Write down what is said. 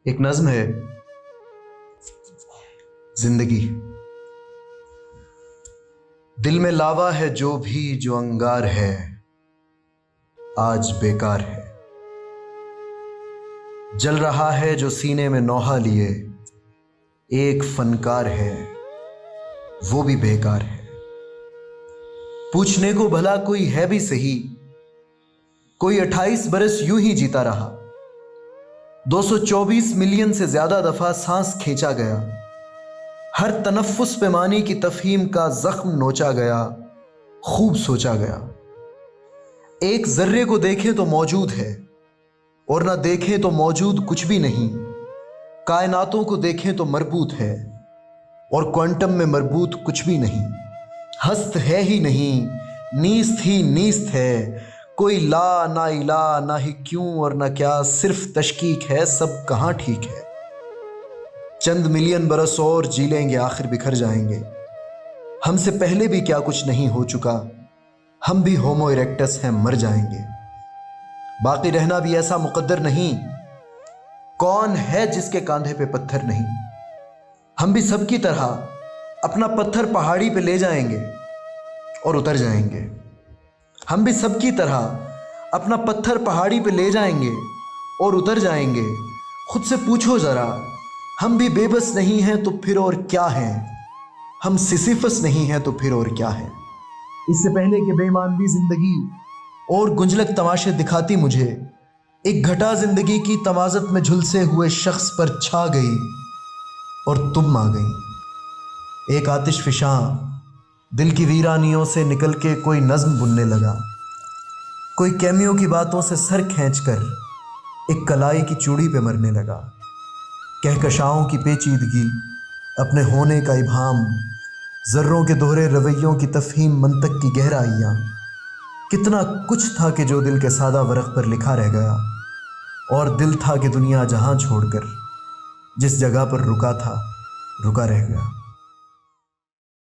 ایک نظم ہے زندگی. دل میں لاوا ہے جو بھی جو انگار ہے آج بیکار ہے. جل رہا ہے جو سینے میں نوحہ لیے ایک فنکار ہے وہ بھی بیکار ہے. پوچھنے کو بھلا کوئی ہے بھی صحیح، کوئی 28 برس یوں ہی جیتا رہا. 224 ملین سے زیادہ دفعہ سانس کھینچا گیا، ہر تنفس پہ معنی کی تفہیم کا زخم نوچا گیا، خوب سوچا گیا. ایک ذرے کو دیکھیں تو موجود ہے اور نہ دیکھیں تو موجود کچھ بھی نہیں. کائناتوں کو دیکھیں تو مربوط ہے اور کوانٹم میں مربوط کچھ بھی نہیں. ہست ہے ہی نہیں، نیست ہی نیست ہے، کوئی لا نہ الہ نہ ہی کیوں اور نہ کیا، صرف تشکیک ہے سب کہاں ٹھیک ہے. چند ملین برس اور جی لیں گے آخر بکھر جائیں گے. ہم سے پہلے بھی کیا کچھ نہیں ہو چکا، ہم بھی ہومو ایریکٹس ہیں مر جائیں گے. باقی رہنا بھی ایسا مقدر نہیں، کون ہے جس کے کاندھے پہ پتھر نہیں. ہم بھی سب کی طرح اپنا پتھر پہاڑی پہ لے جائیں گے اور اتر جائیں گے. ہم بھی سب کی طرح اپنا پتھر پہاڑی پہ لے جائیں گے اور اتر جائیں گے. خود سے پوچھو ذرا، ہم بھی بے بس نہیں ہیں تو پھر اور کیا ہیں؟ ہم سیسیفس نہیں ہیں تو پھر اور کیا ہے؟ اس سے پہلے کہ بے معنی زندگی اور گنجلک تماشے دکھاتی مجھے، ایک گھٹا زندگی کی تمازت میں جھلسے ہوئے شخص پر چھا گئی اور تم آ گئی. ایک آتش فشاں دل کی ویرانیوں سے نکل کے کوئی نظم بننے لگا، کوئی کیمیوں کی باتوں سے سر کھینچ کر ایک کلائی کی چوڑی پہ مرنے لگا. کہکشاؤں کی پیچیدگی، اپنے ہونے کا ابہام، ذروں کے دوہرے رویوں کی تفہیم، منطق کی گہرائیاں، کتنا کچھ تھا کہ جو دل کے سادہ ورق پر لکھا رہ گیا. اور دل تھا کہ دنیا جہاں چھوڑ کر جس جگہ پر رکا تھا رکا رہ گیا.